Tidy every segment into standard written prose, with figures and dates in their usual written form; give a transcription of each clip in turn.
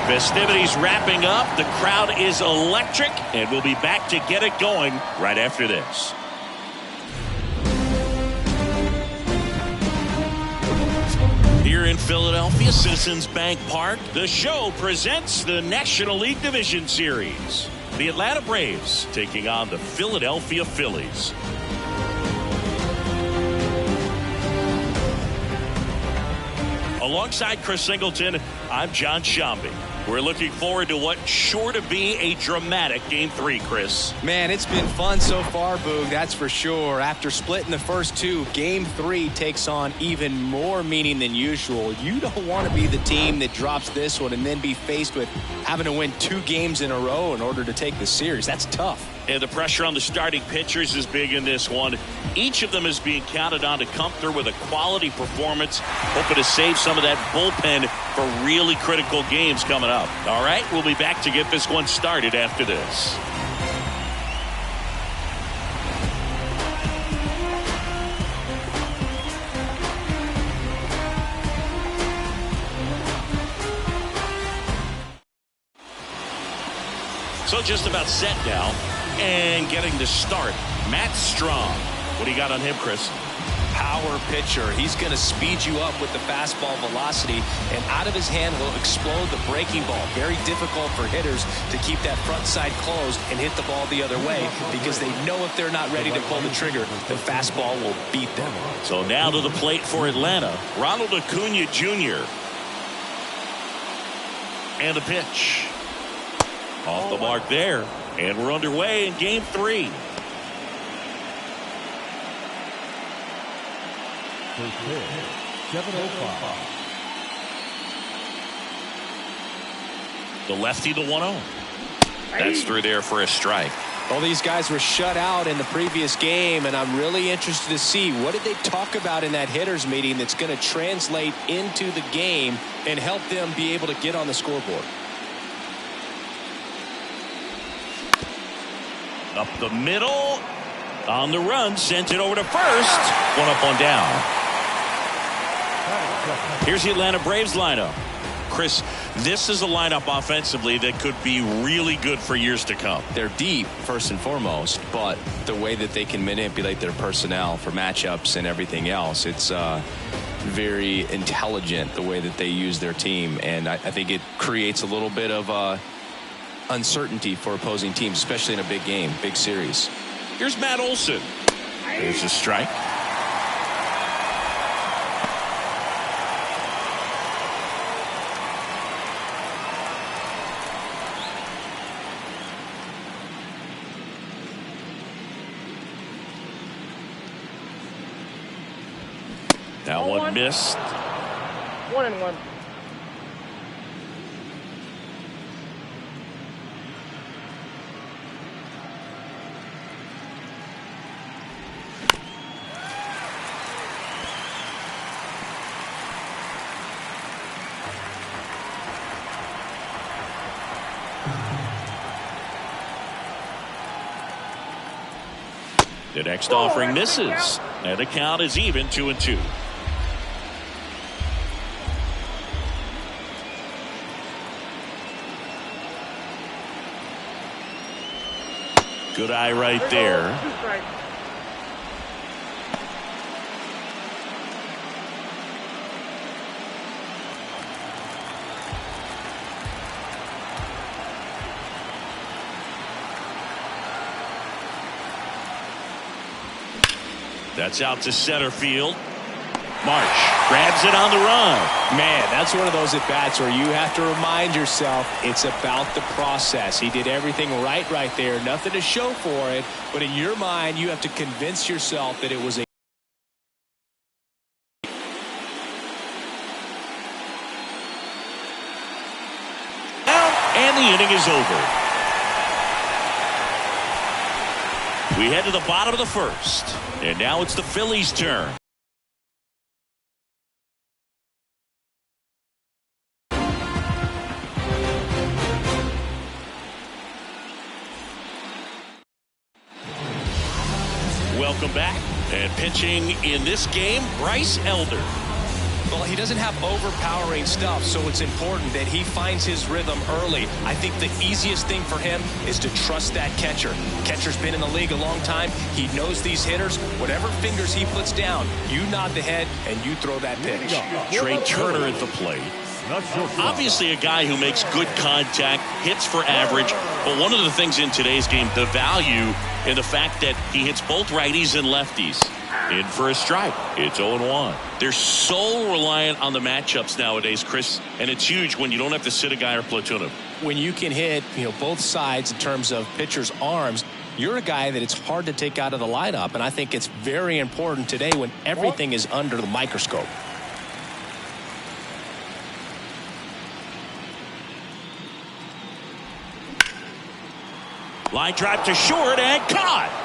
Festivities wrapping up. The crowd is electric, and we'll be back to get it going right after this. Here in Philadelphia, Citizens Bank Park, the show presents the National League Division Series. The Atlanta Braves taking on the Philadelphia Phillies. Alongside Chris Singleton, I'm John Shambi. We're looking forward to what's sure to be a dramatic Game 3, Chris. Man, it's been fun so far, Boog, that's for sure. After splitting the first two, Game 3 takes on even more meaning than usual. You don't want to be the team that drops this one and then be faced with having to win 2 games in a row in order to take the series. That's tough. And the pressure on the starting pitchers is big in this one. Each of them is being counted on to come through with a quality performance, hoping to save some of that bullpen for really critical games coming up. All right, we'll be back to get this one started after this. So just about set now and getting the start. Matt Strong. What do you got on him, Chris? Power pitcher. He's going to speed you up with the fastball velocity, and out of his hand will explode the breaking ball. Very difficult for hitters to keep that front side closed and hit the ball the other way, because they know if they're not ready to pull the trigger, the fastball will beat them. So now to the plate for Atlanta, Ronald Acuna Jr. And the pitch. Off the mark there. And we're underway in Game 3. The lefty, the 1-0. That's through there for a strike. Well, these guys were shut out in the previous game, and I'm really interested to see what did they talk about in that hitters meeting that's going to translate into the game and help them be able to get on the scoreboard. Up the middle, on the run, sent it over to first. One up, one down. Here's the Atlanta Braves lineup. Chris, this is a lineup offensively that could be really good for years to come. They're deep, first and foremost, but the way that they can manipulate their personnel for matchups and everything else, it's very intelligent the way that they use their team, and I think it creates a little bit of uncertainty for opposing teams, especially in a big game, big series. Here's Matt Olson. There's a strike. That one missed. 1-1. The next offering misses, and the count is even 2-2. Good eye right there. That's out to center field. March grabs it on the run. Man, that's one of those at-bats where you have to remind yourself it's about the process. He did everything right there. Nothing to show for it, but in your mind, you have to convince yourself that it was a and the inning is over. We head to the bottom of the first, and now it's the Phillies' turn. Welcome back. And pitching in this game, Bryce Elder. Well, he doesn't have overpowering stuff, so it's important that he finds his rhythm early. I think the easiest thing for him is to trust that catcher. Catcher's been in the league a long time. He knows these hitters. Whatever fingers he puts down, you nod the head and you throw that pitch. Trey Turner at the plate. Obviously a guy who makes good contact, hits for average, but one of the things in today's game, the value in the fact that he hits both righties and lefties. In for a strike. It's 0-1. They're so reliant on the matchups nowadays, Chris, and it's huge when you don't have to sit a guy or platoon him. When you can hit, both sides in terms of pitchers' arms, you're a guy that it's hard to take out of the lineup, and I think it's very important today when everything is under the microscope. Line drive to short and caught.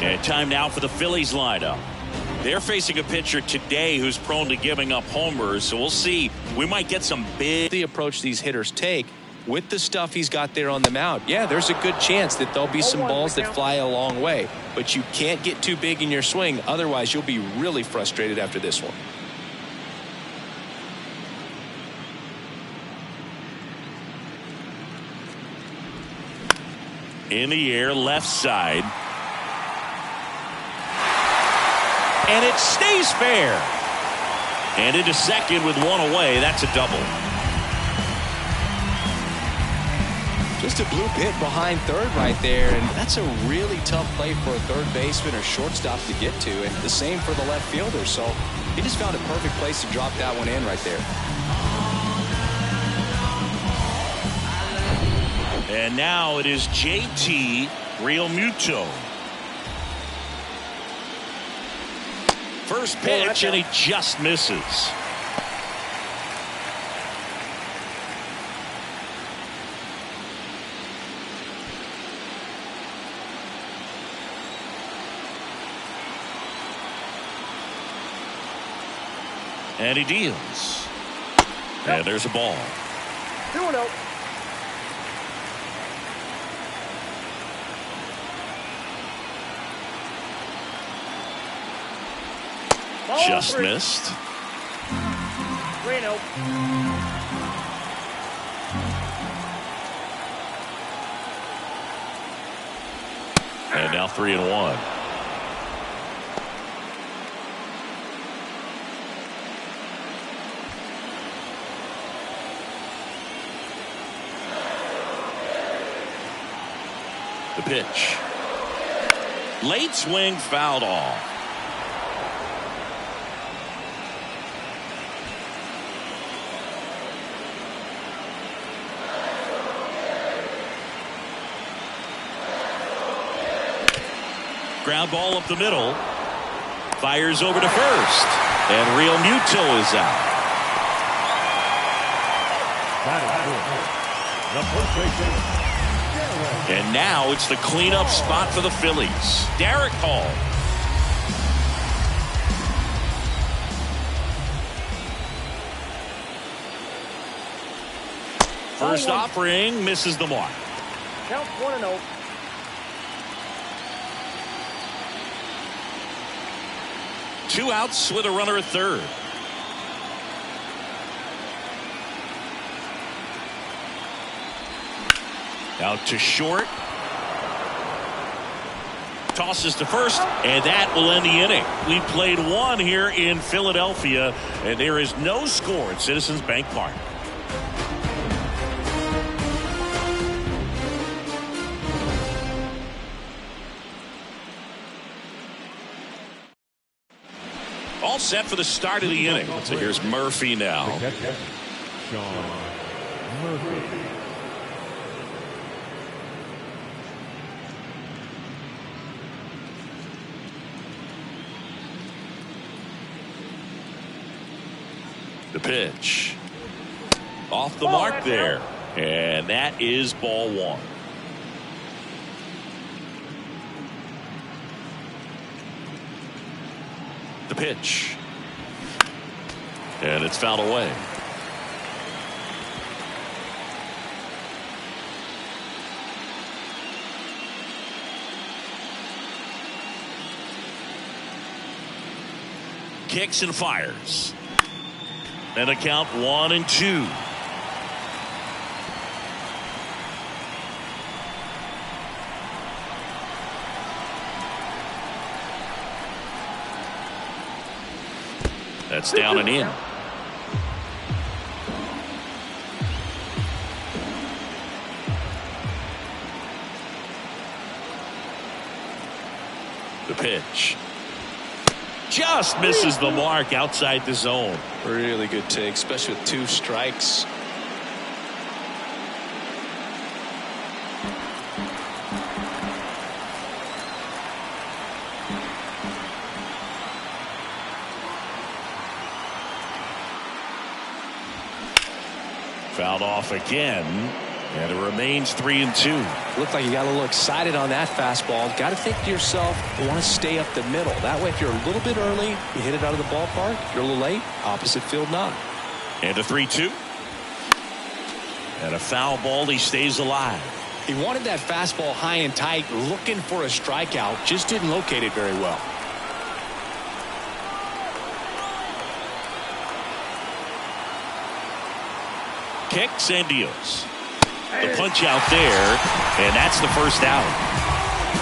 And time now for the Phillies lineup. They're facing a pitcher today who's prone to giving up homers, so we'll see. We might get some big... The approach these hitters take with the stuff he's got there on the mound. Yeah, there's a good chance that there'll be some balls that fly a long way, but you can't get too big in your swing. Otherwise, you'll be really frustrated after this one. In the air, left side. And it stays fair. And into second with one away. That's a double. Just a blue pit behind third right there, and that's a really tough play for a third baseman or shortstop to get to, and the same for the left fielder. So he just found a perfect place to drop that one in right there. And now it is JT Realmuto. First pitch, and he just misses. And he deals. And there's a ball. 2-0. Just missed. 3-0. And now 3-1. The pitch. Late swing, fouled off. Ground ball up the middle. Fires over to first. And Realmuto is out. And now it's the cleanup spot for the Phillies. Derek Hall. First offering misses the mark. Count 1-0. Two outs with a runner at third. Out to short. Tosses to first, and that will end the inning. We played one here in Philadelphia, and there is no score at Citizens Bank Park. All set for the start of the inning. So here's Murphy now. Sean Murphy. The pitch. Off the mark there. And that is ball one. The pitch. And it's fouled away. kicks and fires. And a count 1-2. That's down and in. The pitch. Just misses the mark outside the zone. Really good take, especially with 2 strikes. Fouled off again, and it remains 3-2. Looked like you got a little excited on that fastball. Got to think to yourself, you want to stay up the middle. That way, if you're a little bit early, you hit it out of the ballpark. If you're a little late, opposite field not. And a 3-2. And a foul ball. He stays alive. He wanted that fastball high and tight, looking for a strikeout. Just didn't locate it very well. Kicks and deals. The punch out there, and that's the first out.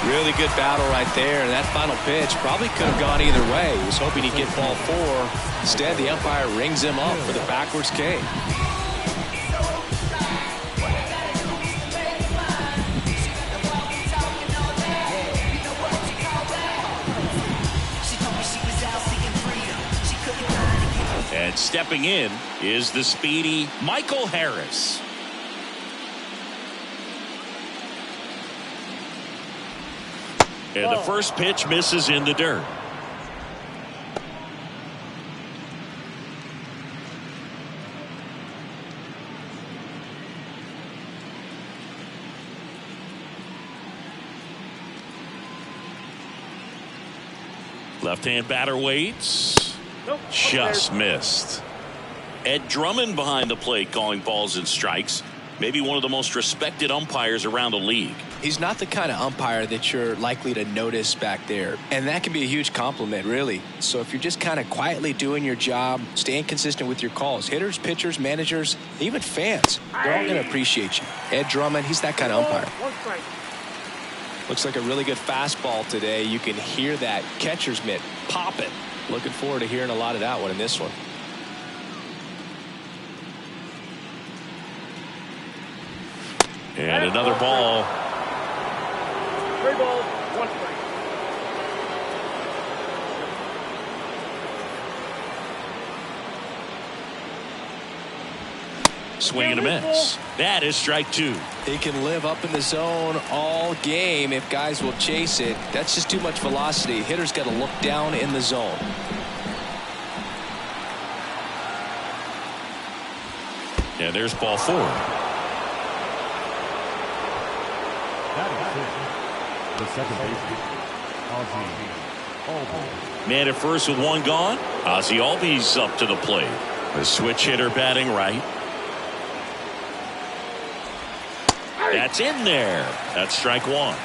Really good battle right there, and that final pitch probably could have gone either way. He was hoping he'd get ball 4. Instead, the umpire rings him up for the backwards K. And stepping in is the speedy Michael Harris. And the first pitch misses in the dirt. Left-hand batter waits. Just missed. Ed Drummond behind the plate calling balls and strikes. Maybe one of the most respected umpires around the league. He's not the kind of umpire that you're likely to notice back there. And that can be a huge compliment, really. So if you're just kind of quietly doing your job, staying consistent with your calls, hitters, pitchers, managers, even fans, they're all going to appreciate you. Ed Drummond, he's that kind of umpire. Looks like a really good fastball today. You can hear that catcher's mitt popping. Looking forward to hearing a lot of that one in this one. And another ball. 3 balls, 1 strike. Swing and a miss. That is strike 2. He can live up in the zone all game if guys will chase it. That's just too much velocity. Hitter's got to look down in the zone. And there's ball 4. The second baseman, Ozzie Albies. Man at first with 1 gone. Ozzie Albies up to the plate. The switch hitter batting right. That's in there. That's strike 1.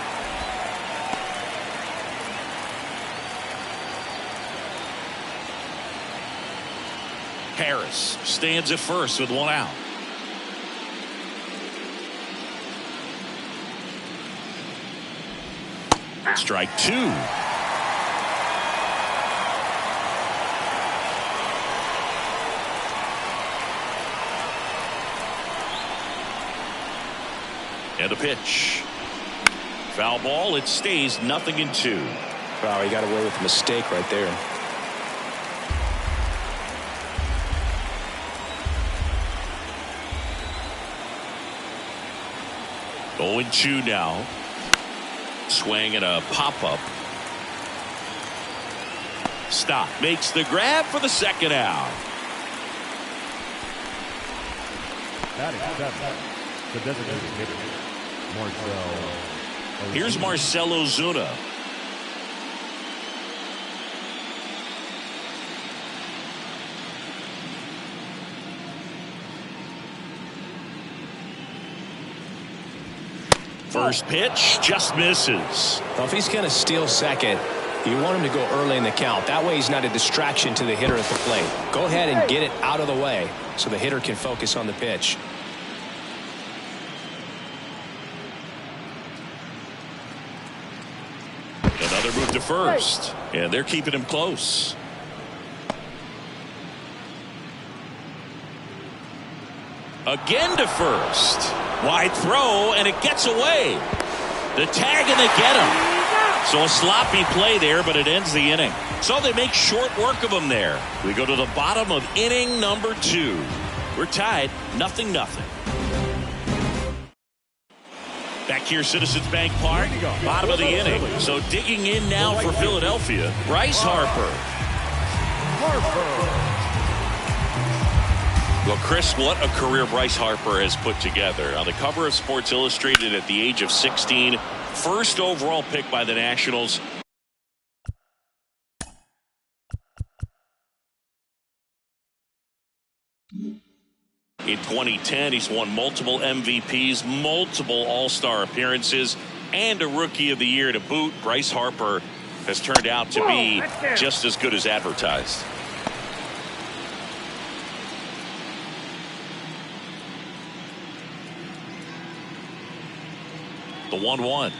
Harris stands at first with 1 out. Strike 2. And a pitch. Foul ball. It stays 0-2. Wow, he got away with a mistake right there. 0-2 now. Swing and a pop-up. Stop. Makes the grab for the second out. That is 7. The designated hitter, Marcell. Here's Marcell Ozuna. First pitch just misses. Well, if he's going to steal second, You want him to go early in the count. That way he's not a distraction to the hitter at the plate. Go ahead and get it out of the way so the hitter can focus on the pitch. Another move to first, and they're keeping him close. Again to first. Wide throw, and it gets away. The tag, and they get him. So a sloppy play there, but it ends the inning. So they make short work of him there. We go to the bottom of inning number 2. We're tied, 0-0. Back here, Citizens Bank Park, bottom of the inning. So digging in now for Philadelphia, Bryce Harper. Well, Chris, what a career Bryce Harper has put together. On the cover of Sports Illustrated at the age of 16, first overall pick by the Nationals. In 2010, he's won multiple MVPs, multiple All-Star appearances, and a Rookie of the Year to boot. Bryce Harper has turned out to be just as good as advertised. The 1-1.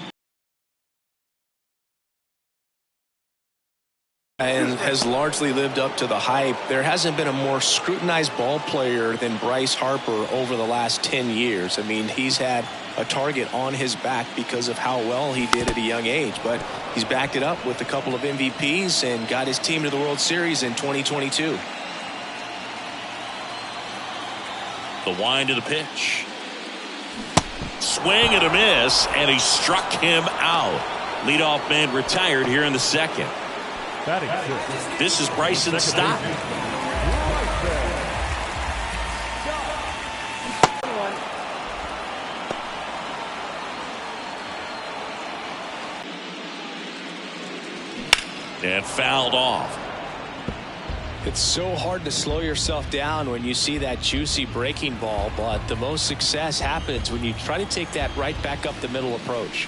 And has largely lived up to the hype. There hasn't been a more scrutinized ball player than Bryce Harper over the last 10 years. I mean, he's had a target on his back because of how well he did at a young age, but he's backed it up with a couple of MVPs and got his team to the World Series in 2022. The wind of the pitch. Swing and a miss, and he struck him out. Leadoff man retired here in the second. This is Bryson's stop. And fouled off. It's so hard to slow yourself down when you see that juicy breaking ball, but the most success happens when you try to take that right back up the middle approach.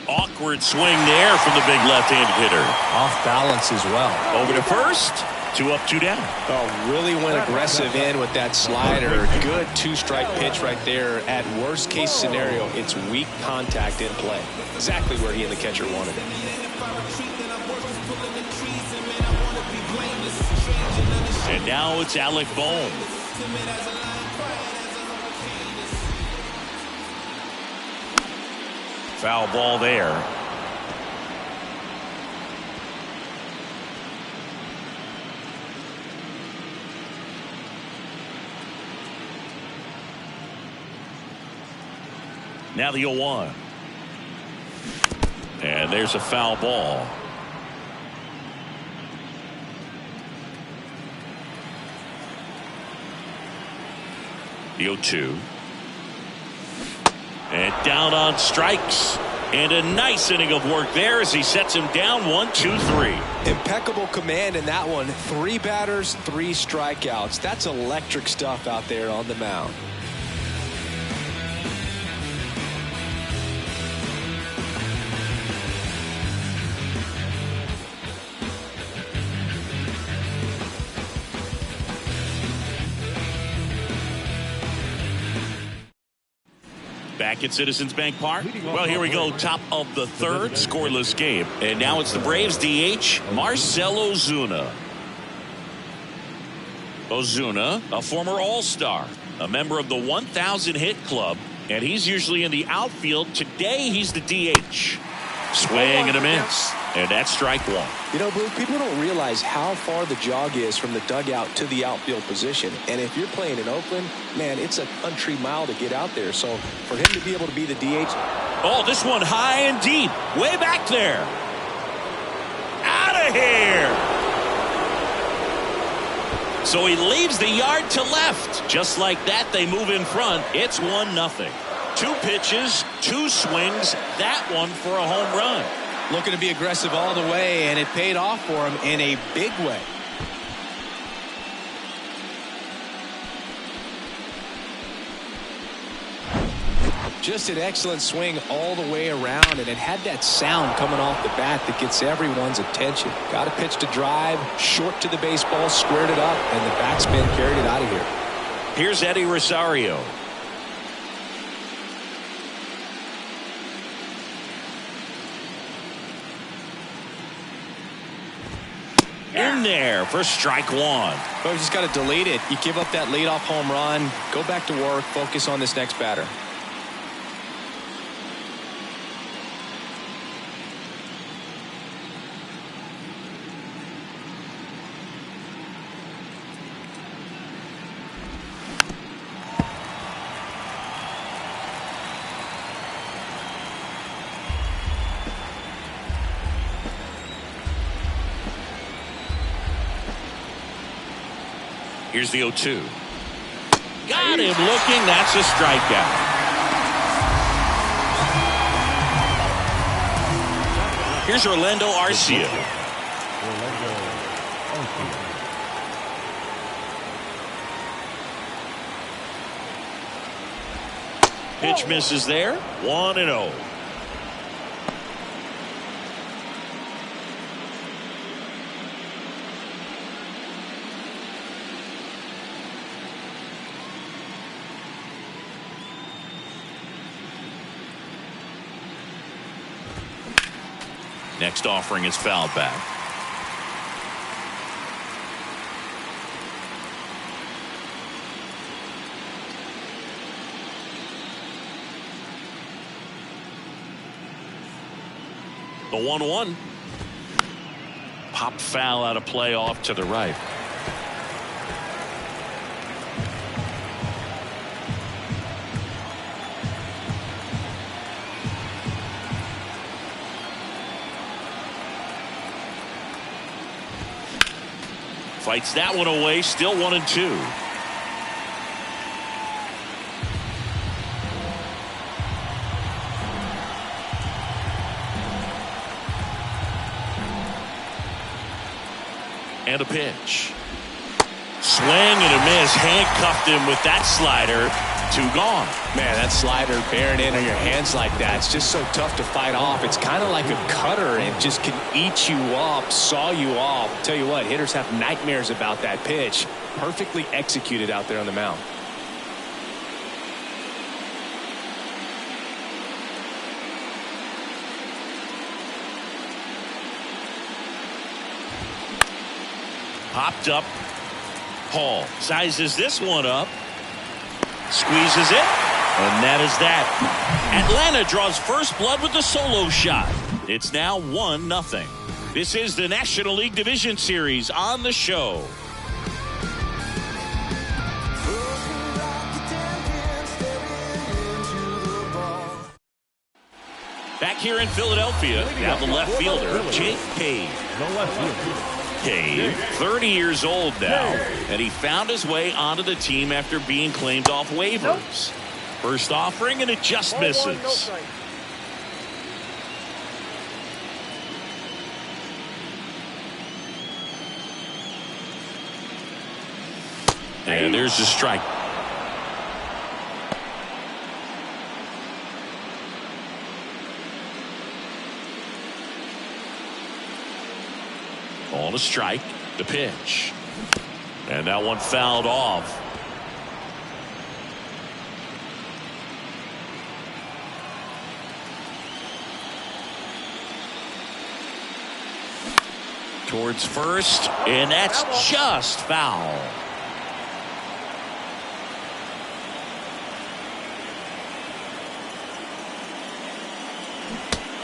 Awkward swing there from the big left-handed hitter. Off balance as well. Over to first. 2 up, 2 down. Oh, really went aggressive in with that slider. Good two-strike pitch right there. At worst case scenario, it's weak contact in play. Exactly where he and the catcher wanted it. And now it's Alec Bohm. Foul ball there. Now the 0-1. And there's a foul ball. The 0-2. And down on strikes. And a nice inning of work there as he sets him down 1-2-3. Impeccable command in that one. 3 batters, 3 strikeouts. That's electric stuff out there on the mound. Back at Citizens Bank Park. Well, here we go. Top of the 3rd, scoreless game. And now it's the Braves DH, Marcell Ozuna. Ozuna, a former All-Star, a member of the 1,000 hit club, and he's usually in the outfield. Today, he's the DH. Swing and a miss. And that's strike 1. You know, Blue, people don't realize how far the jog is from the dugout to the outfield position. And if you're playing in Oakland, man, it's a country mile to get out there. So for him to be able to be the DH. Oh, this one high and deep. Way back there. Out of here. So he leaves the yard to left. Just like that, they move in front. It's 1-0. 2 pitches, 2 swings. That one for a home run. Looking to be aggressive all the way, and it paid off for him in a big way. Just an excellent swing all the way around, and it had that sound coming off the bat that gets everyone's attention. Got a pitch to drive, short to the baseball, squared it up, and the backspin carried it out of here. Here's Eddie Rosario. In there for strike one. But you just got to delete it. You give up that leadoff home run, go back to work, focus on this next batter. Here's the 0-2. Got him looking. That's a strikeout. Here's Orlando Arcia. Pitch misses there. 1-0. Next offering is fouled back. The 1-1. Pop foul out of play off to the right. Fights that one away. Still 1-2. And a pitch. Swing and a miss. Handcuffed him with that slider. 2 gone. Man, that slider bearing in on your hands like that, it's just so tough to fight off. It's kind of like a cutter and just can eat you up, saw you off. Tell you what, hitters have nightmares about that pitch. Perfectly executed out there on the mound. Popped up. Hall sizes this one up. Squeezes it, and that is that. Atlanta draws first blood with the solo shot. It's now 1-0. This is the National League Division Series on the show. Back here in Philadelphia, now the left fielder, Jake Cave. No left fielder. Cave, 30 years old now, and he found his way onto the team after being claimed off waivers. First offering, and it just misses. And there's the strike. On a strike, the pitch. And that one fouled off. Towards first, and that's just foul.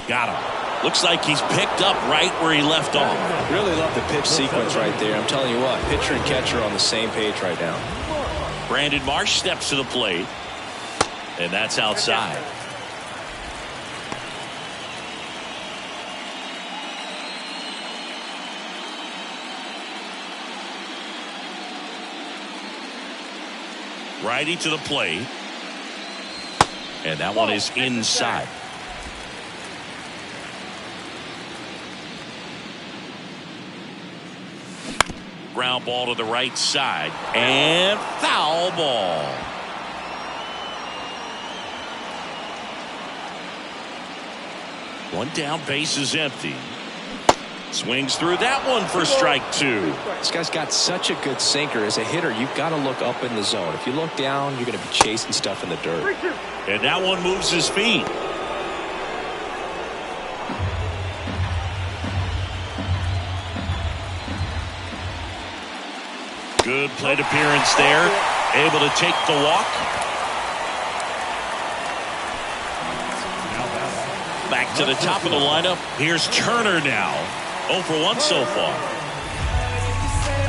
Got him. Looks like he's picked up right where he left off. Really love the pitch sequence right there. I'm telling you what, pitcher and catcher are on the same page right now. Brandon Marsh steps to the plate, and that's outside. Righty to the plate, and that one is inside. Ground ball to the right side, and foul ball. One down, base is empty. Swings through that one for strike 2. This guy's got such a good sinker. As a hitter, you've got to look up in the zone. If you look down, you're going to be chasing stuff in the dirt. And that one moves his feet. Good plate appearance there. Able to take the walk. Back to the top of the lineup. Here's Turner now. 0 for 1 so far.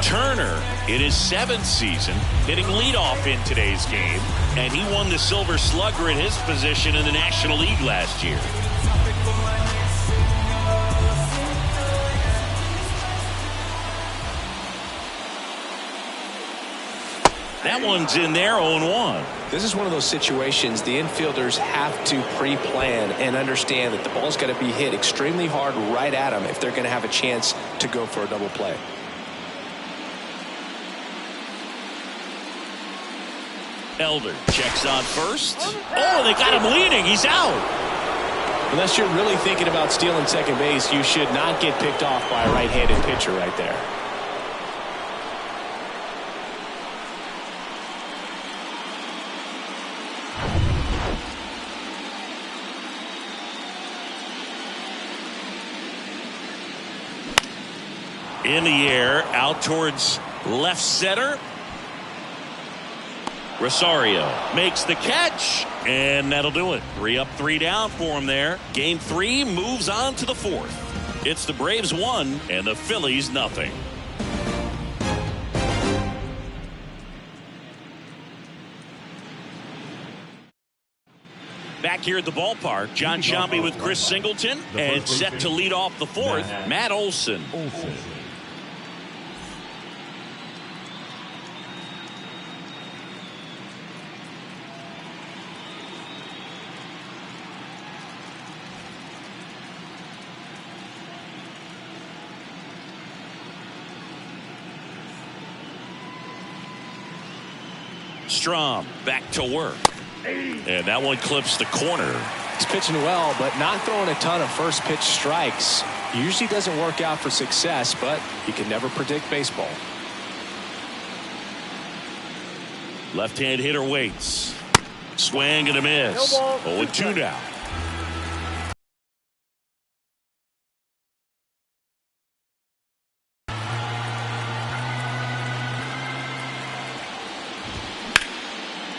Turner in his 7th season hitting leadoff in today's game, and he won the Silver Slugger at his position in the National League last year. That one's in there, 0-1. This is one of those situations the infielders have to pre-plan and understand that the ball's got to be hit extremely hard right at them if they're going to have a chance to go for a double play. Elder checks on first. Oh, they got him leaning. He's out. Unless you're really thinking about stealing second base, you should not get picked off by a right-handed pitcher right there. In the air, out towards left center. Rosario makes the catch, and that'll do it. 3 up, 3 down for him there. Game 3 moves on to the 4th. It's the Braves 1 and the Phillies nothing. Back here at the ballpark, John Shambi with Chris Singleton, and set to lead off the 4th, Matt Olson. Strom back to work. And that one clips the corner. He's pitching well, but not throwing a ton of first pitch strikes. Usually doesn't work out for success, but you can never predict baseball. Left-hand hitter waits. Swing and a miss. 0-2 now.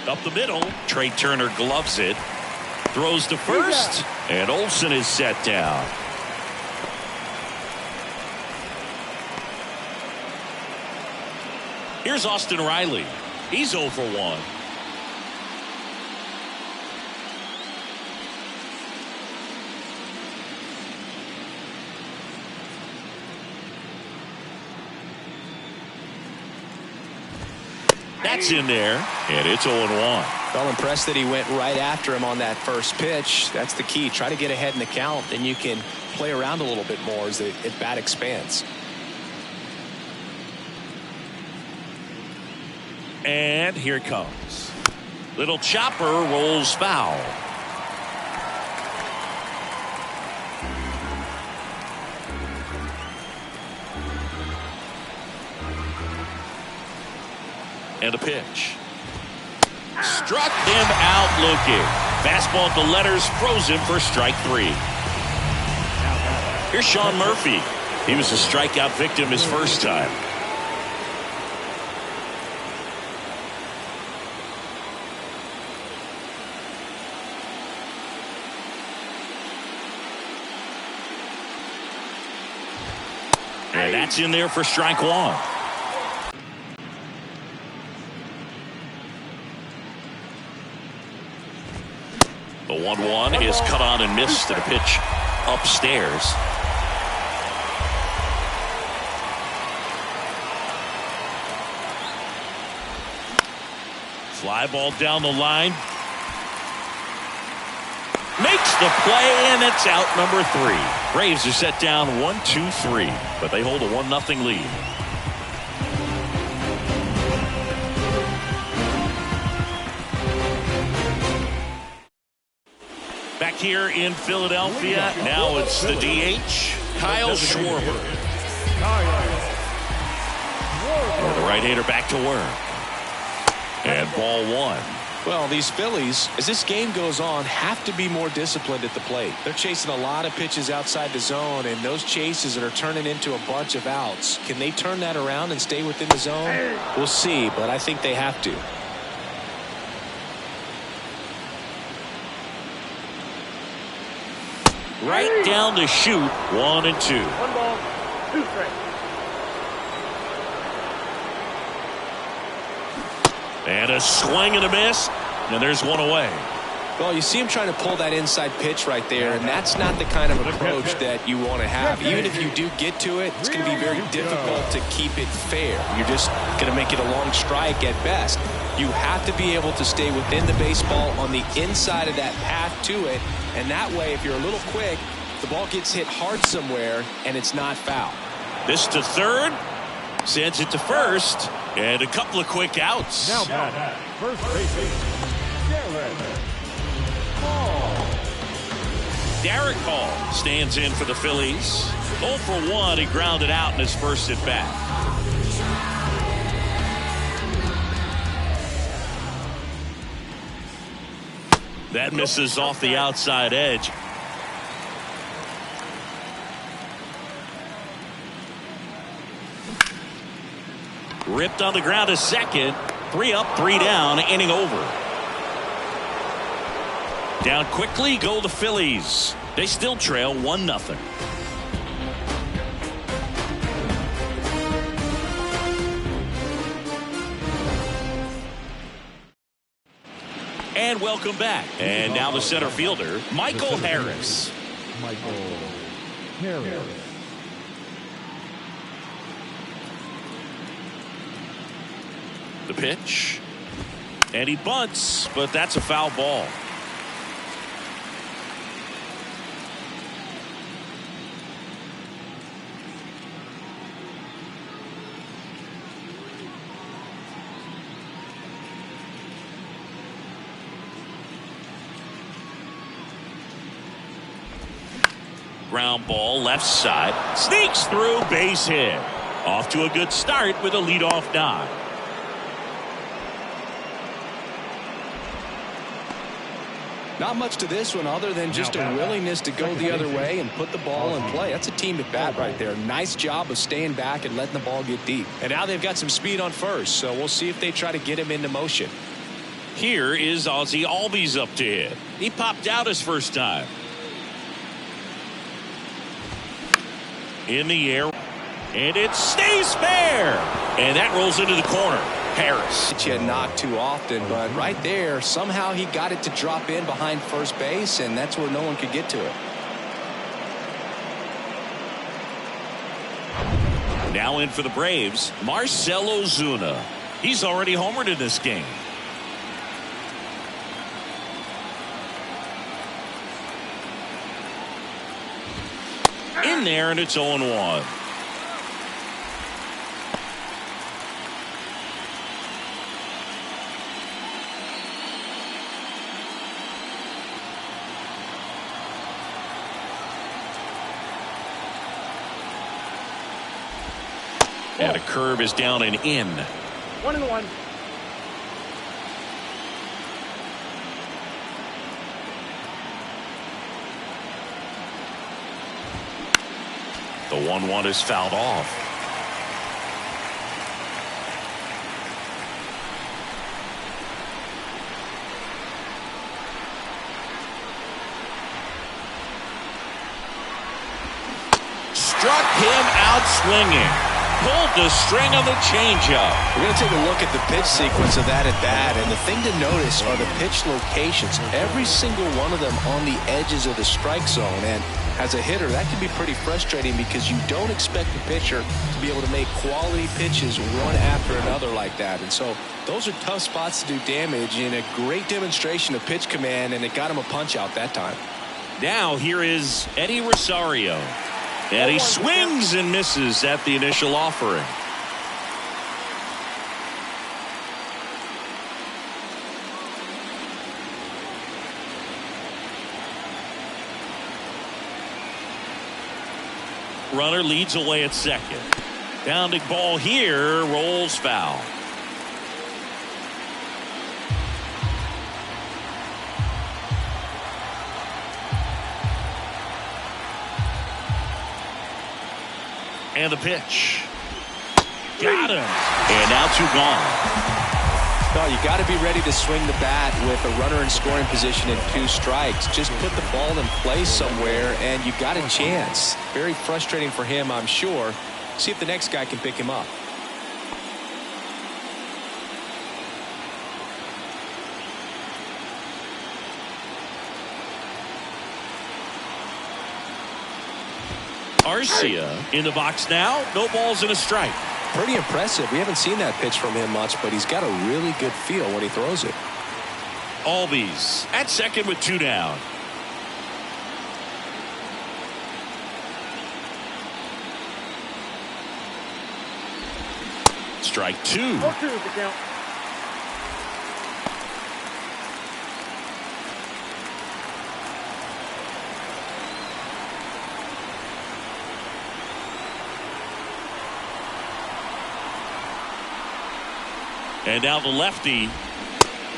Up the middle, Trey Turner gloves it, throws to first, and Olson is set down. Here's Austin Riley. He's 0 for 1. That's in there, and it's 0-1. Well, impressed that he went right after him on that first pitch. That's the key. Try to get ahead in the count, then you can play around a little bit more as the at-bat expands. And here it comes. Little chopper rolls foul. And a pitch. Struck him out looking. Fastball at the letters, froze him for strike 3. Here's Sean Murphy. He was a strikeout victim his first time. And that's in there for strike 1. The 1-1 is cut on and missed at a pitch upstairs. Fly ball down the line. Makes the play, and it's out number 3. Braves are set down 1-2-3, but they hold a 1-0 lead. Back back here in Philadelphia. Now it's the DH, Kyle Schwarber. The right-hander back to work. And ball one. Well, these Phillies, as this game goes on, have to be more disciplined at the plate. They're chasing a lot of pitches outside the zone, and those chases that are turning into a bunch of outs. Can they turn that around and stay within the zone? We'll see, but I think they have to. Right down the chute, 1 and 2. 1 ball, 2 strikes. And a swing and a miss, and there's one away. Well, you see him trying to pull that inside pitch right there, and that's not the kind of approach that you want to have. Even if you do get to it, it's going to be very difficult to keep it fair. You're just going to make it a long strike at best. You have to be able to stay within the baseball on the inside of that path to it, and that way, if you're a little quick, the ball gets hit hard somewhere, and it's not foul. This to third, sends it to first, and a couple of quick outs. Now bat, first baseman, Derek Hall stands in for the Phillies. 0 for 1, he grounded out in his first at bat. That misses off the outside edge. Ripped on the ground to second. 3 up, 3 down, inning over. Down quickly go the Phillies. They still trail 1-0. And welcome back. And now the center fielder, Michael Harris. The pitch. And he bunts, but that's a foul ball. Ground ball left side. Sneaks through, base hit. Off to a good start with a leadoff nod. Not much to this one other than just a willingness to go the other way and put the ball in play. That's a team at bat right there. Nice job of staying back and letting the ball get deep. And now they've got some speed on first, so we'll see if they try to get him into motion. Here is Ozzie Albies up to hit. He popped out his first time. In the air, and it stays fair, and that rolls into the corner. Harris. He had knocked too often, but right there somehow he got it to drop in behind first base, and that's where no one could get to it. Now in for the Braves, Marcell Ozuna. He's already homered in this game. In there, and it's 0-1. And a curve is down and in. 1-1. The 1-1 is fouled off. Struck him out swinging. Pulled the string on the changeup. We're going to take a look at the pitch sequence of that at bat, and the thing to notice are the pitch locations. Every single one of them on the edges of the strike zone, and as a hitter, that can be pretty frustrating because you don't expect the pitcher to be able to make quality pitches one after another like that. And so those are tough spots to do damage, and a great demonstration of pitch command, and it got him a punch out that time. Now here is Eddie Rosario. And he swings and misses at the initial offering. Runner leads away at second. Downed ball here, rolls foul. And the pitch. Got him. And now 2 gone. Well, you got to be ready to swing the bat with a runner in scoring position and 2 strikes. Just put the ball in place somewhere and you got a chance. Very frustrating for him, I'm sure. See if the next guy can pick him up. Arcia in the box now. No balls and a strike. Pretty impressive. We haven't seen that pitch from him much, but he's got a really good feel when he throws it. Albies at second with 2 down. Strike 2. 0-2 the count. And now the lefty.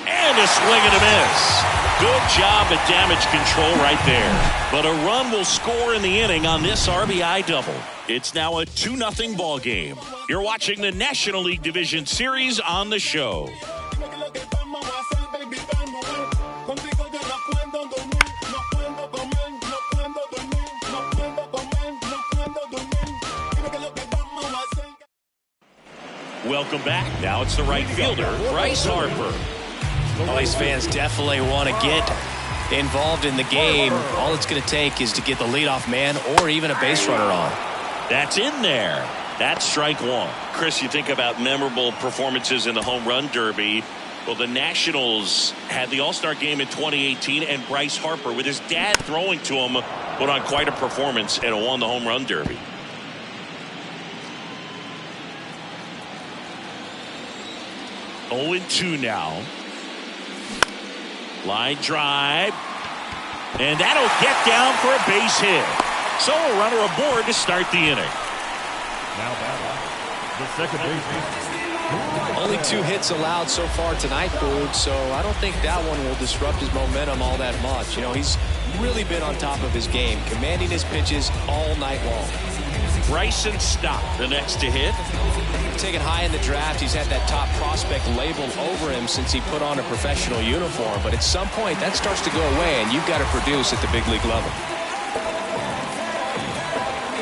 And a swing and a miss. Good job at damage control right there. But a run will score in the inning on this RBI double. It's now a 2-0 ball game. You're watching the National League Division Series on the show. Welcome back. Now it's the right fielder, Bryce Harper. Phillies fans definitely want to get involved in the game. All it's going to take is to get the leadoff man or even a base runner on. That's in there. That's strike 1. Chris, you think about memorable performances in the home run derby. Well, the Nationals had the All-Star game in 2018, and Bryce Harper, with his dad throwing to him, put on quite a performance and won the home run derby. Oh, 2 now. Line drive. And that'll get down for a base hit. So a runner aboard to start the inning. Now batting, the second baseman. Only 2 hits allowed so far tonight, Boog, so I don't think that one will disrupt his momentum all that much. You know, he's really been on top of his game, commanding his pitches all night long. Bryson Stott, the next to hit. Taken high in the draft, he's had that top prospect labeled over him since he put on a professional uniform. But at some point, that starts to go away, and you've got to produce at the big league level.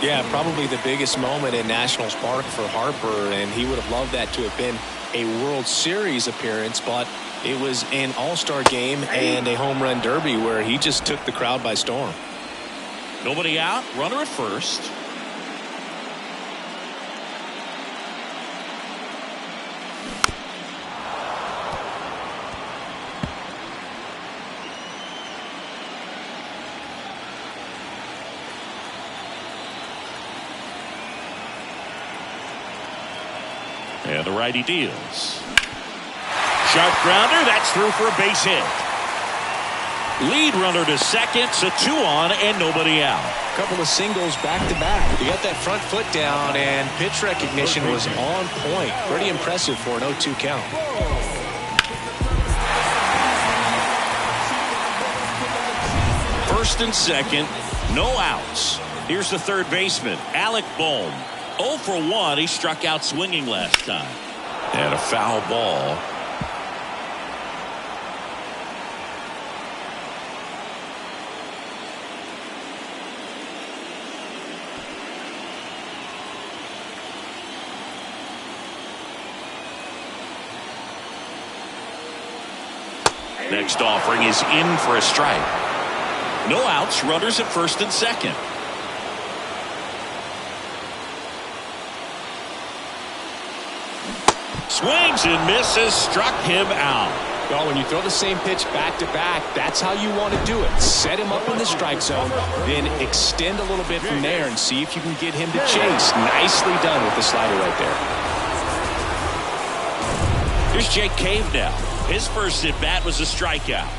Yeah, probably the biggest moment in Nationals Park for Harper, and he would have loved that to have been a World Series appearance, but it was an All-Star game and a home run derby where he just took the crowd by storm. Nobody out, runner at first. And the righty deals. Sharp grounder. That's through for a base hit. Lead runner to second. So 2 on and nobody out. A couple of singles back to back. He got that front foot down and pitch recognition was on point. Pretty impressive for an 0-2 count. First and second. No outs. Here's the third baseman, Alec Bohm. 0 for 1. He struck out swinging last time. And a foul ball. Next offering is in for a strike. No outs. Runners at first and second. Swings and misses, struck him out. Well, when you throw the same pitch back to back, that's how you want to do it. Set him up in the strike zone, then extend a little bit from there and see if you can get him to chase. Nicely done with the slider right there. Here's Jake Cave now. His first at bat was a strikeout.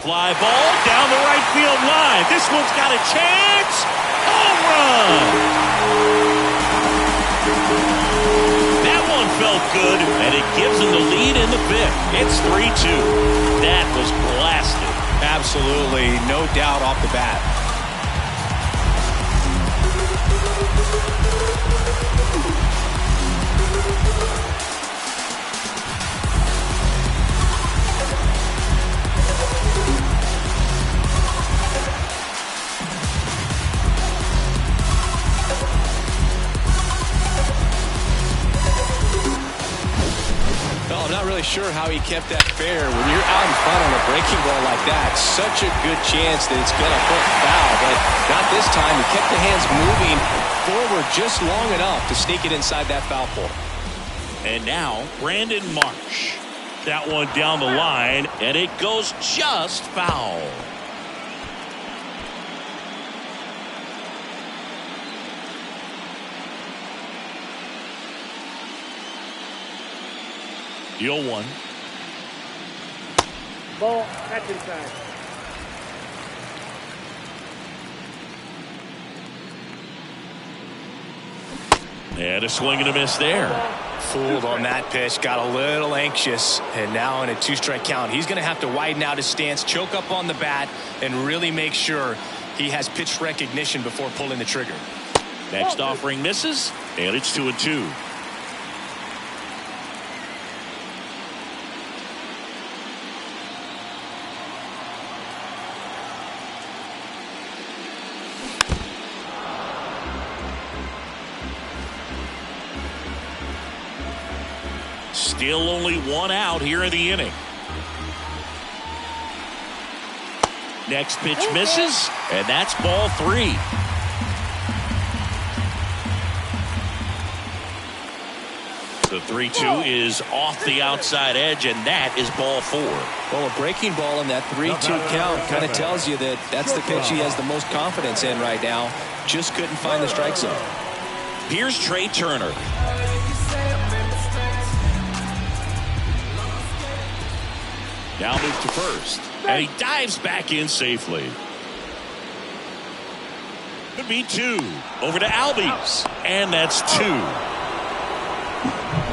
Fly ball down the right field line. This one's got a chance. Home run. That one felt good, and it gives them the lead in the fifth. It's 3-2. That was blasted. Absolutely, no doubt off the bat. Sure how he kept that fair. When you're out in front on a breaking ball like that, such a good chance that it's going to hook foul, but not this time. He kept the hands moving forward just long enough to sneak it inside that foul pole. And now Brandon Marsh. That one down the line, and it goes just foul. The 0-1. Ball, catch inside. And a swing and a miss there. Fooled on that pitch, got a little anxious, and now in a 2-strike count, he's going to have to widen out his stance, choke up on the bat, and really make sure he has pitch recognition before pulling the trigger. Next offering misses, and it's 2-2. Still only one out here in the inning. Next pitch misses, and that's ball 3. The 3-2 is off the outside edge, and that is ball 4. Well, a breaking ball in that 3-2 count kind of tells you that that's the pitch he has the most confidence in right now. Just couldn't find the strike zone. Here's Trey Turner. Now move to first, and he dives back in safely. Could be 2. Over to Albies, and that's 2.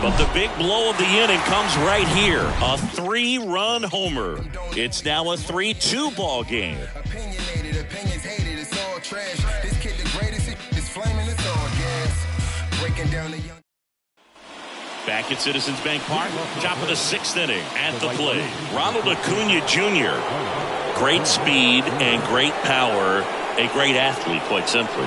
But the big blow of the inning comes right here. A 3-run homer. It's now a 3-2 ball game. Opinionated, opinions hated, it's all trash. This kid the greatest, it's flaming, it's all gas. Breaking down the young. Back at Citizens Bank Park, top of the 6th inning. At the plate, Ronald Acuna Jr. Great speed and great power. A great athlete, quite simply.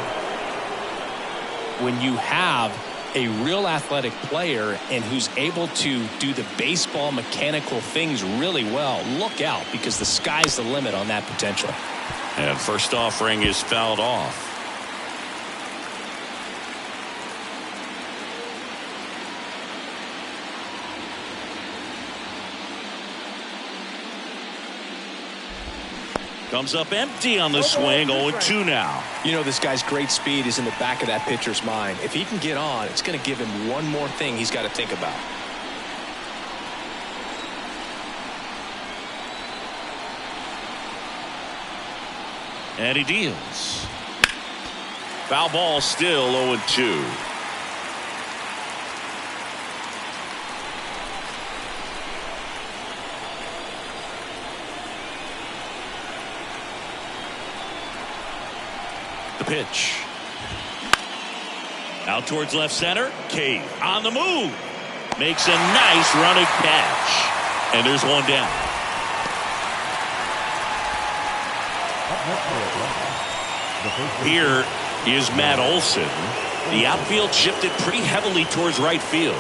When you have a real athletic player and who's able to do the baseball mechanical things really well, look out, because the sky's the limit on that potential. And first offering is fouled off. Comes up empty on the swing. 0-2 now. You know, this guy's great speed is in the back of that pitcher's mind. If he can get on, it's going to give him one more thing he's got to think about. And he deals. Foul ball, still 0-2. The pitch. Out towards left center. Cave on the move. Makes a nice running catch. And there's one down. Here is Matt Olson. The outfield shifted pretty heavily towards right field.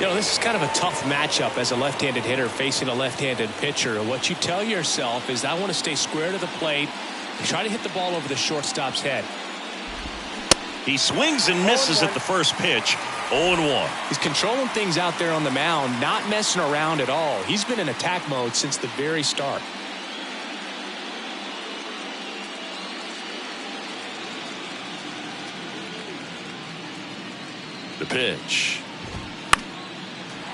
You know, this is kind of a tough matchup as a left-handed hitter facing a left-handed pitcher. What you tell yourself is, I want to stay square to the plate. Try to hit the ball over the shortstop's head. He swings and misses at the first pitch. 0-1. He's controlling things out there on the mound, not messing around at all. He's been in attack mode since the very start. The pitch.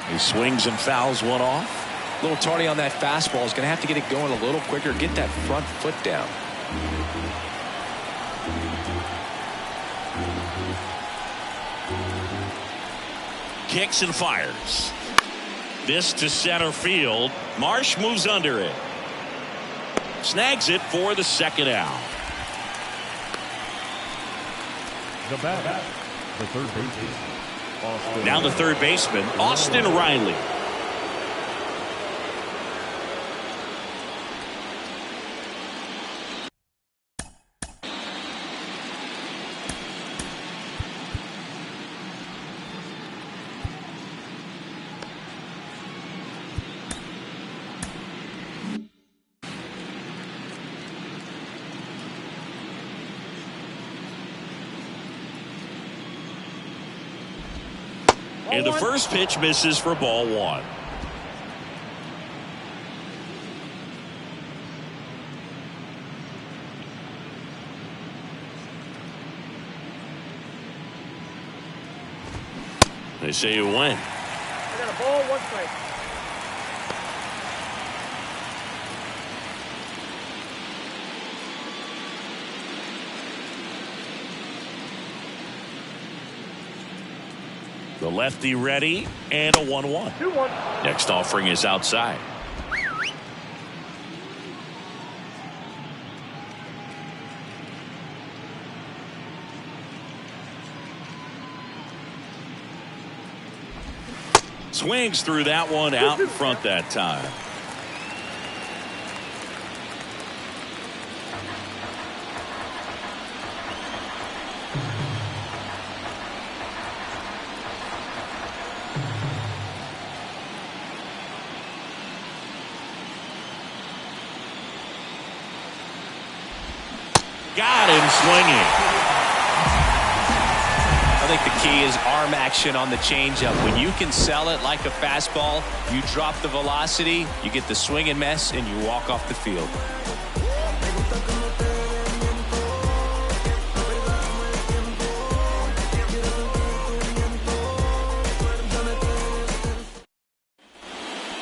He swings and fouls one off. A little tardy on that fastball. Is going to have to get it going a little quicker. Get that front foot down. Kicks and fires. This to center field. Marsh moves under it. Snags it for the second out. The bat, the third baseman. Now the third baseman, Austin Riley. And the first pitch misses for ball one. They say you win. I got a ball, 1 strike. The lefty ready and a 1-1. 2-1. Next offering is outside. Swings through that one out in front that time. Got him swinging. I think the key is arm action on the changeup. When you can sell it like a fastball, you drop the velocity, you get the swing and miss, and you walk off the field.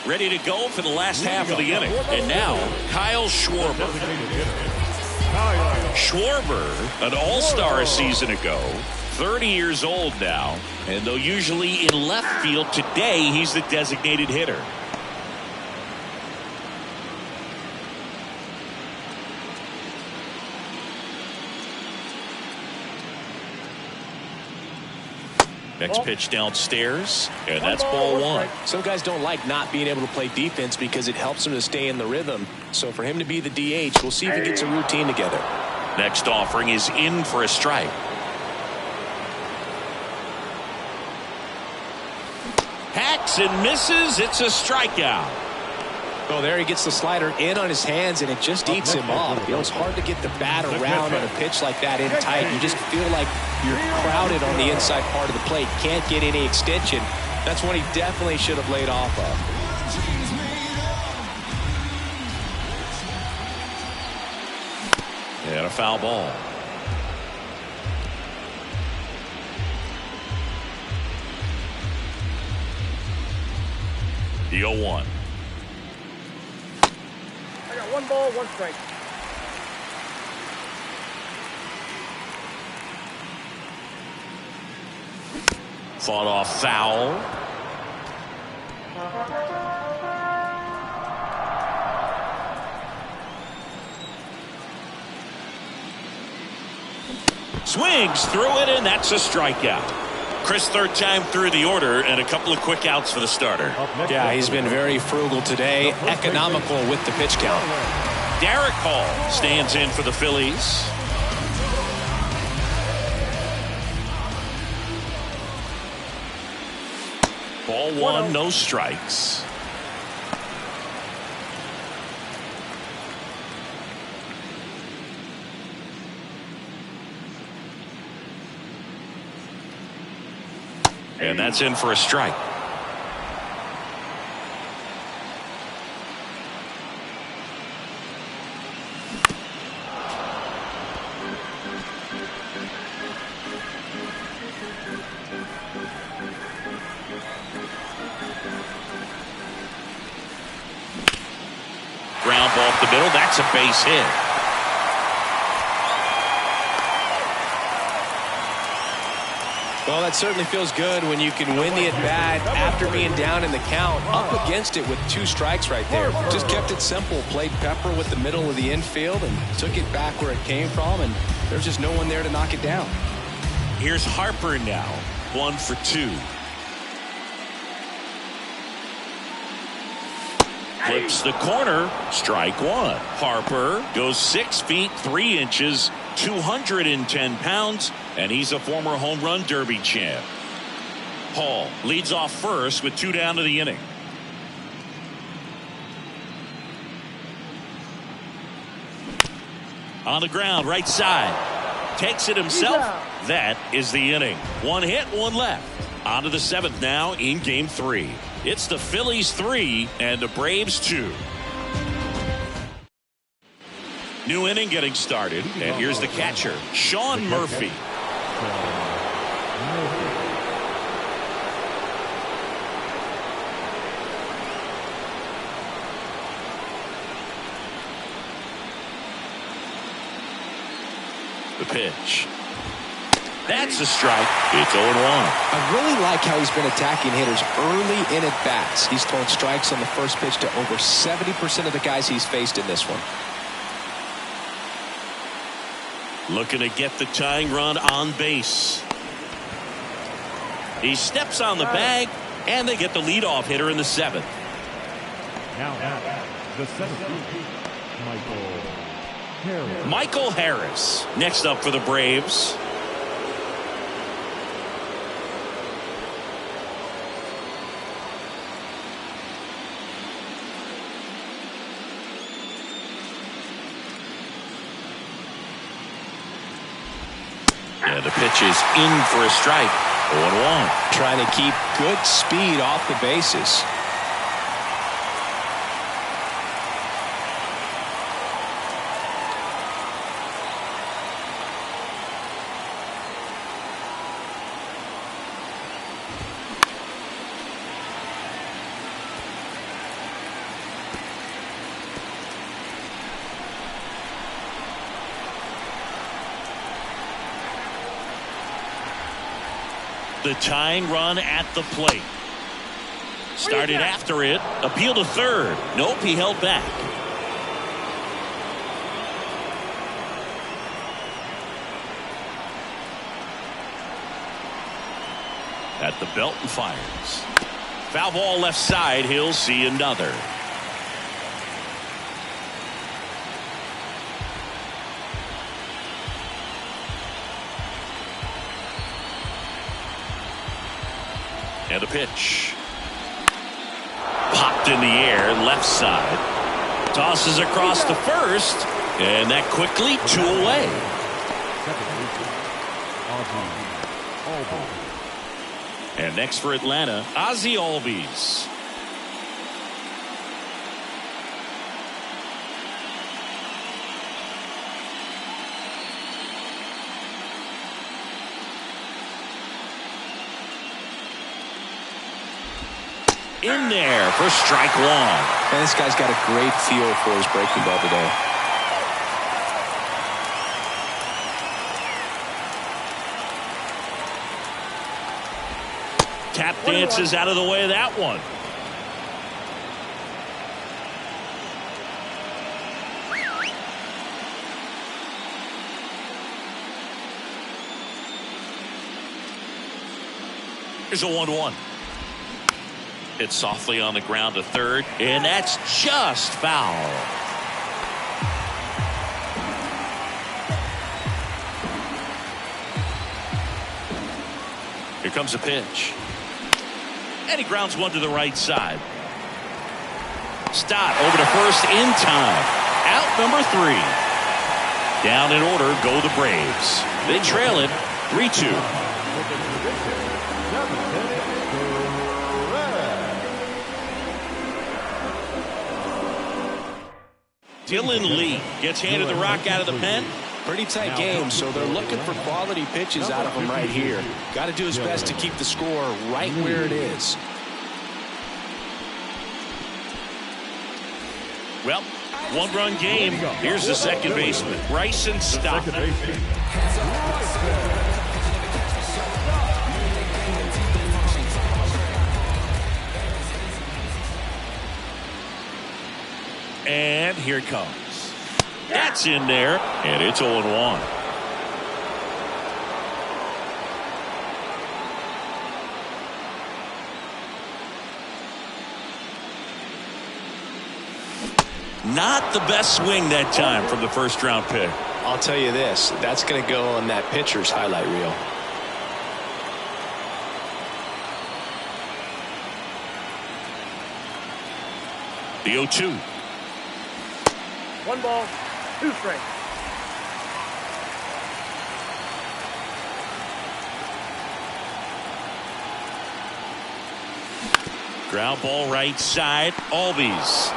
Ready to go for the last half of the inning. And now, Kyle Schwarber. Schwarber, an all-star a season ago, 30 years old now, and though usually in left field, today he's the designated hitter. Next pitch downstairs, and that's ball one. Some guys don't like not being able to play defense because it helps them to stay in the rhythm. So for him to be the DH, we'll see if he gets a routine together. Next offering is in for a strike. Hacks and misses. It's a strikeout. Oh, there he gets the slider in on his hands, and it just eats him off. You know, it's hard to get the bat around on a pitch like that in tight. You just feel like you're crowded on the inside part of the plate. Can't get any extension. That's one he definitely should have laid off of. And a foul ball. The 0-1. I got 1 ball, 1 strike. Fought off foul. Swings through it, and that's a strikeout. Chris, third time through the order, and a couple of quick outs for the starter. Yeah, he's been very frugal today, economical with the pitch count. Derek Hall stands in for the Phillies. Ball one, no strikes. And that's in for a strike. the middle. That's a base hit. Well, that certainly feels good when you can win the at-bat after being down in the count, up against it with 2 strikes right there. Just kept it simple, played pepper with the middle of the infield and took it back where it came from, and there's just no one there to knock it down. Here's Harper now, 1 for 2. Flips the corner, strike 1. Harper goes 6 feet 3 inches, 210 pounds, and he's a former home run derby champ. Hall leads off first with 2 down to the inning. On the ground, right side. Takes it himself. That is the inning. 1 hit, 1 left. On to the 7th now in game 3. It's the Phillies 3 and the Braves 2. New inning getting started, and here's the catcher, Sean Murphy. The pitch. That's a strike. It's 0-1. I really like how he's been attacking hitters early in at-bats. He's thrown strikes on the first pitch to over 70% of the guys he's faced in this one. Looking to get the tying run on base. He steps on the bag, and they get the leadoff hitter in the 7th. Now, the 7th, Michael Harris next up for the Braves. And the pitch is in for a strike. 0-1. Trying to keep good speed off the bases. The tying run at the plate. Started after it. Appeal to third. Nope, he held back. At the belt and fires. Foul ball left side. He'll see another. And a pitch. Popped in the air, left side. Tosses across to first, and that quickly 2 away. And next for Atlanta, Ozzie Albies. In there for strike 1. Man, this guy's got a great feel for his breaking ball today. Tap dances out of the way of that one. Here's a 1-1. Hit softly on the ground to third, and that's just foul. Here comes a pitch. And he grounds one to the right side. Stott over to first in time. Out number 3. Down in order go the Braves. They trail it 3-2. Dylan Lee gets handed the rock out of the pen. Pretty tight game, so they're looking for quality pitches out of him right here. Got to do his best to keep the score right where it is. Well, One-run game. Here's the second baseman, Bryson Stott. Second baseman. And here it comes. That's in there, and it's 0-1. Not the best swing that time from the first-round pick. I'll tell you this, that's going to go on that pitcher's highlight reel. The 0-2. 1 ball, 2 strikes. Ground ball right side. Albies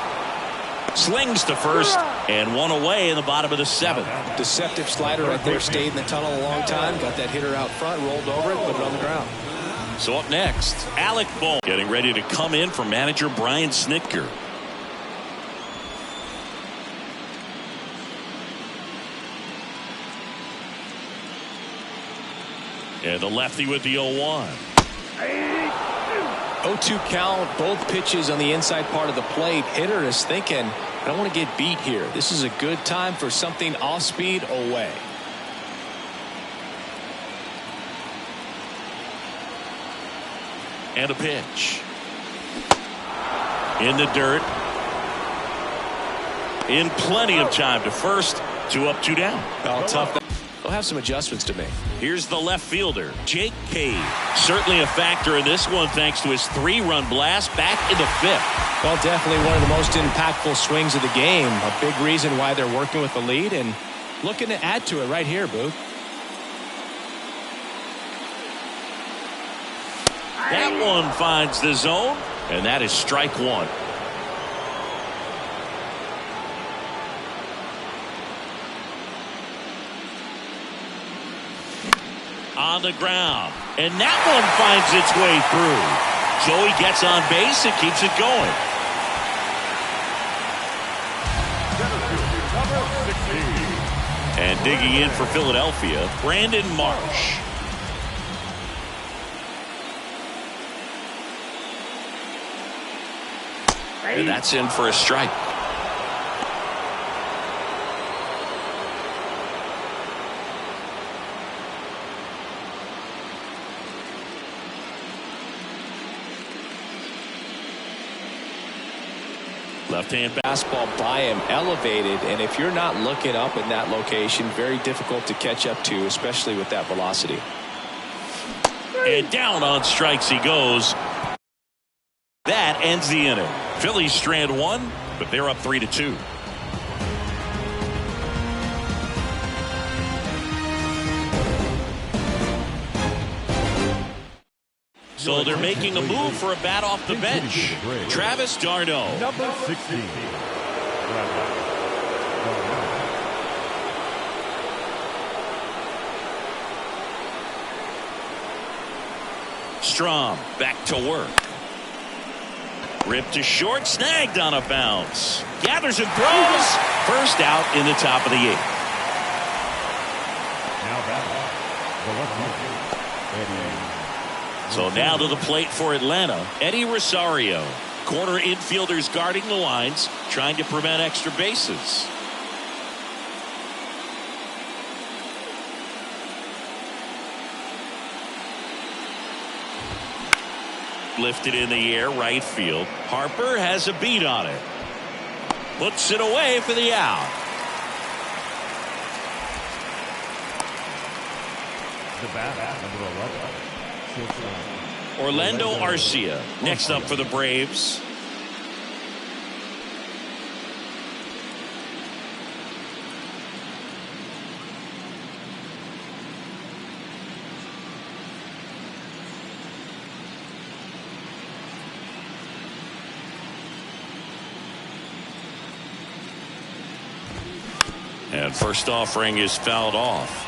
slings to first and one away in the bottom of the 7th. Deceptive slider right there, stayed in the tunnel a long time, got that hitter out front, rolled over it, put it on the ground. So up next, Alec Bohm getting ready to come in for manager Brian Snitker. And the lefty with the 0-1. 0-2 count, both pitches on the inside part of the plate. Hitter is thinking, I don't want to get beat here. This is a good time for something off speed away. And a pitch. In the dirt. In plenty of time to first. 2 up, 2 down. Oh, tough. They'll have some adjustments to make. Here's the left fielder, Jake Cave. Certainly a factor in this one thanks to his 3-run blast back in the 5th. Well, definitely one of the most impactful swings of the game. A big reason why they're working with the lead and looking to add to it right here, Booth. That one finds the zone, and that is strike 1. On the ground, and that one finds its way through. Joey gets on base and keeps it going. And digging in for Philadelphia, Brandon Marsh. And that's in for a strike. Left-hand fastball by him, elevated, and if you're not looking up in that location, very difficult to catch up to, especially with that velocity. And down on strikes he goes. That ends the inning. Phillies strand 1, but they're up 3-2. So they're making a move for a bat off the bench. Travis d'Arnaud. Number 16. Strom back to work. Ripped to short, snagged on a bounce. Gathers and throws. First out in the top of the 8th. Now back. So now to the plate for Atlanta, Eddie Rosario. Corner infielders guarding the lines, trying to prevent extra bases. Lifted in the air, right field. Harper has a beat on it. Puts it away for the out. The bat, number 11. Orlando Arcia next up for the Braves. And first offering is fouled off.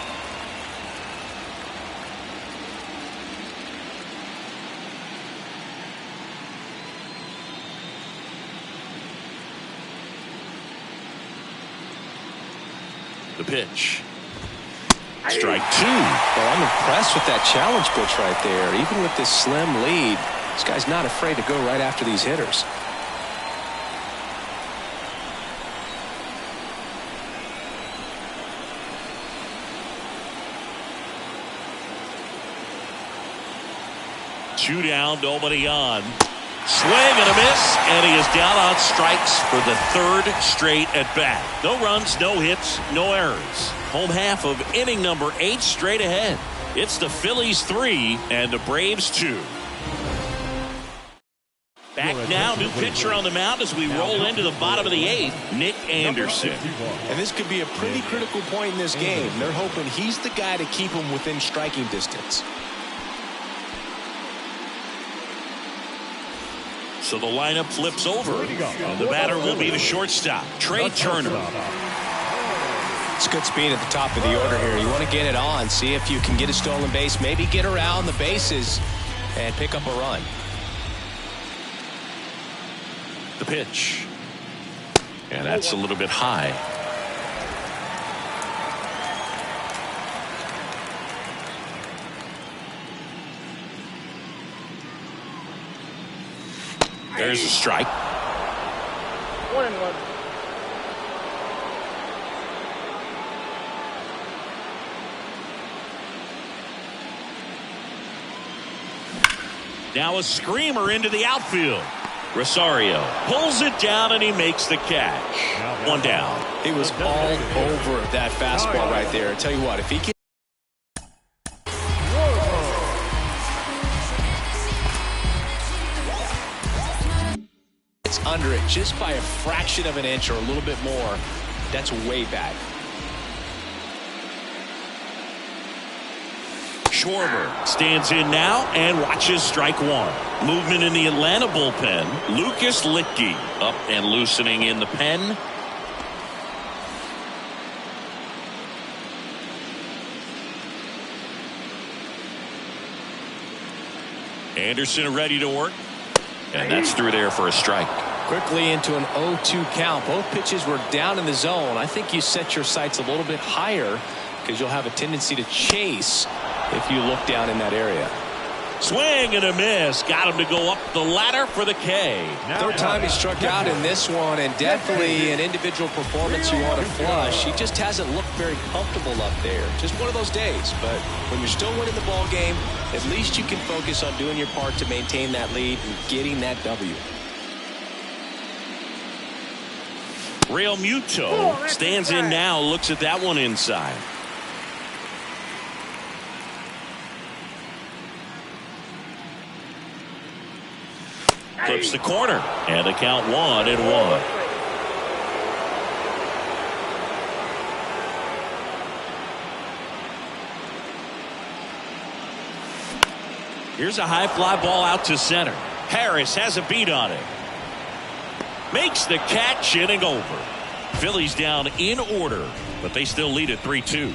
The pitch. Strike 2. Well, I'm impressed with that challenge pitch right there. Even with this slim lead, this guy's not afraid to go right after these hitters. Two down, nobody on. Swing and a miss, and he is down on strikes for the third straight at bat. No runs, no hits, no errors. Home half of inning number 8 straight ahead. It's the Phillies 3 and the Braves 2. Back now, new pitcher on the mound as we roll into the bottom of the 8th, Nick Anderson. And this could be a pretty critical point in this game. They're hoping he's the guy to keep them within striking distance. So the lineup flips over, and the batter will be the shortstop, Trey Turner. It's good speed at the top of the order here. You want to get it on, see if you can get a stolen base, maybe get around the bases and pick up a run. The pitch. And that's a little bit high. There's a strike. 1-1. Now a screamer into the outfield. Rosario pulls it down and he makes the catch. One down. He was all over that fastball right there. I tell you what, if he can. It's under it just by a fraction of an inch or a little bit more. That's way back. Schwarber stands in now and watches strike 1. Movement in the Atlanta bullpen. Lucas Littke up and loosening in the pen. Anderson ready to work. And that's through there for a strike. Quickly into an 0-2 count. Both pitches were down in the zone. I think you set your sights a little bit higher because you'll have a tendency to chase if you look down in that area. Swing and a miss. Got him to go up the ladder for the K. Third time he struck out in this one, and definitely an individual performance you want to flush. He just hasn't looked very comfortable up there. Just one of those days. But when you're still winning the ball game, at least you can focus on doing your part to maintain that lead and getting that W. Real Muto stands in now, looks at that one inside. Flips the corner, and the count 1-1. Here's a high fly ball out to center. Harris has a beat on it. Makes the catch, inning over. Phillies down in order, but they still lead at 3-2.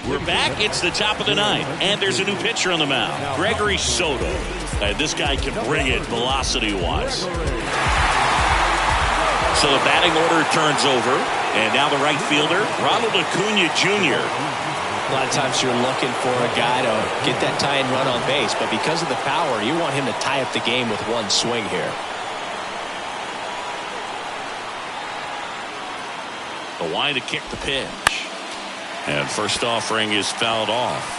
We're back. It's the top of the 9th, and there's a new pitcher on the mound, Gregory Soto. This guy can bring it velocity-wise. So the batting order turns over, and now the right fielder, Ronald Acuna Jr. A lot of times you're looking for a guy to get that tie and run on base, but because of the power, you want him to tie up the game with one swing here. The line to kick the pitch. And first offering is fouled off.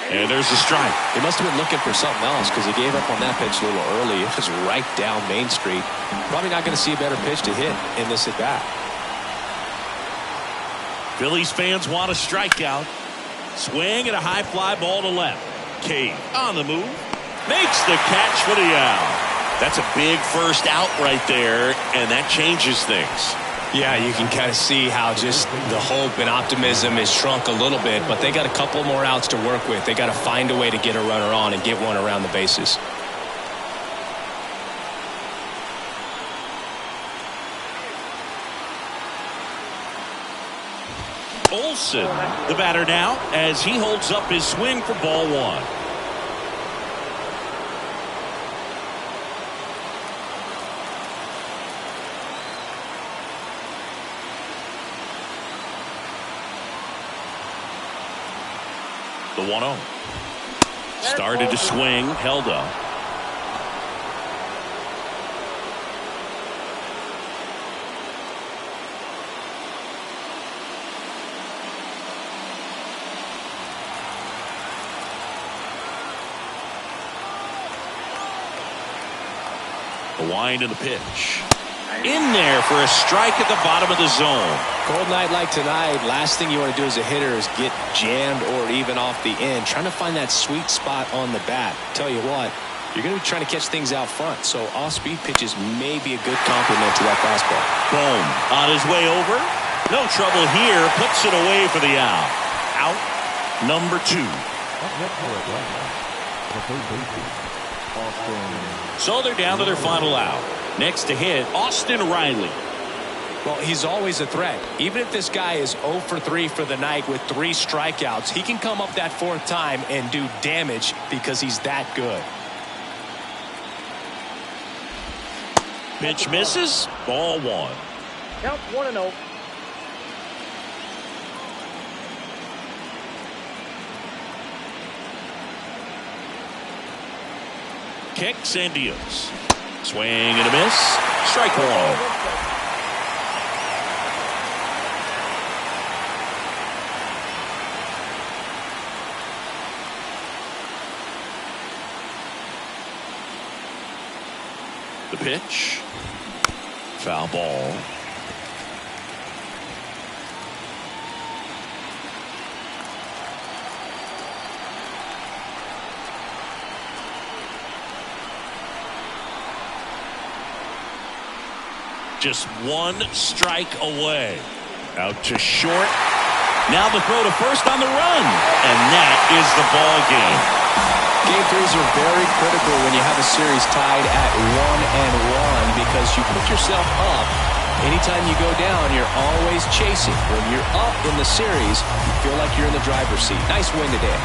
And there's a strike. He must have been looking for something else because he gave up on that pitch a little early. It was right down Main Street. Probably not going to see a better pitch to hit in this at bat. Phillies fans want a strikeout. Swing and a high fly ball to left. Cade on the move. Makes the catch for the out. That's a big first out right there, and that changes things. Yeah, you can kind of see how just the hope and optimism is shrunk a little bit, but they got a couple more outs to work with. They got to find a way to get a runner on and get one around the bases. Olsen, the batter now, as he holds up his swing for ball one. The 1-0. Started to swing, held up. The wind of the pitch. In there for a strike at the bottom of the zone. Cold night like tonight, last thing you want to do as a hitter is get jammed or even off the end. Trying to find that sweet spot on the bat. Tell you what, you're going to be trying to catch things out front, so off-speed pitches may be a good complement to that fastball. Boom. On his way over. No trouble here. Puts it away for the out. Out number 2. So they're down to their final out. Next to hit, Austin Riley. Well, he's always a threat. Even if this guy is 0 for 3 for the night with 3 strikeouts, he can come up that 4th time and do damage because he's that good. Pitch misses. Ball 1. Count 1-0. Kicks and deals. Swing and a miss. Strike 1. The pitch. Foul ball. Just 1 strike away. Out to short. Now the throw to first on the run. And that is the ball game. Game 3s are very critical when you have a series tied at 1-1 because you put yourself up. Anytime you go down, you're always chasing. When you're up in the series, you feel like you're in the driver's seat. Nice win today.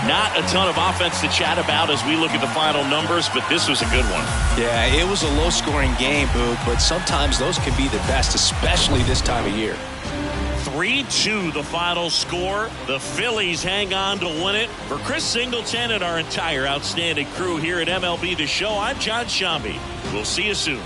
Not a ton of offense to chat about as we look at the final numbers, but this was a good one. Yeah, it was a low-scoring game, Boog, but sometimes those can be the best, especially this time of year. 3-2 the final score. The Phillies hang on to win it. For Chris Singleton and our entire outstanding crew here at MLB The Show, I'm John Shambi. We'll see you soon.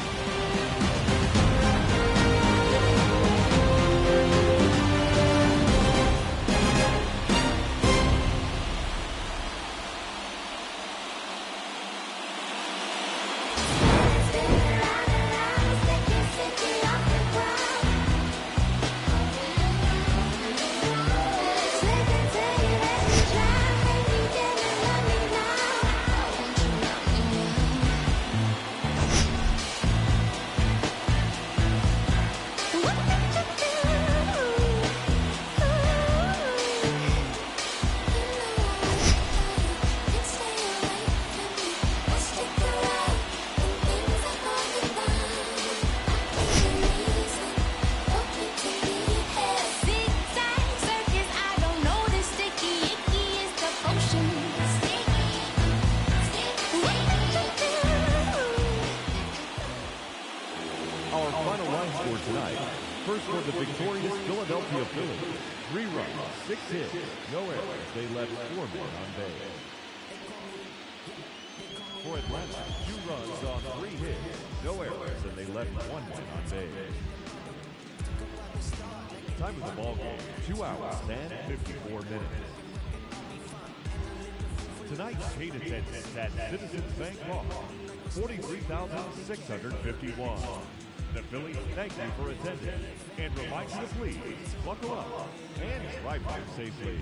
First for the victorious Philadelphia Phillies. 3 runs, 6 hits, no errors. They left 4 men on base. For Atlanta, 2 runs on 3 hits, no errors, and they left 1 man on base. Time of the ball game, 2 hours and 54 minutes. Tonight's paid attendance at Citizens Bank Park, 43,651. The Phillies thank you for attending and remind you to please buckle up and drive home safely.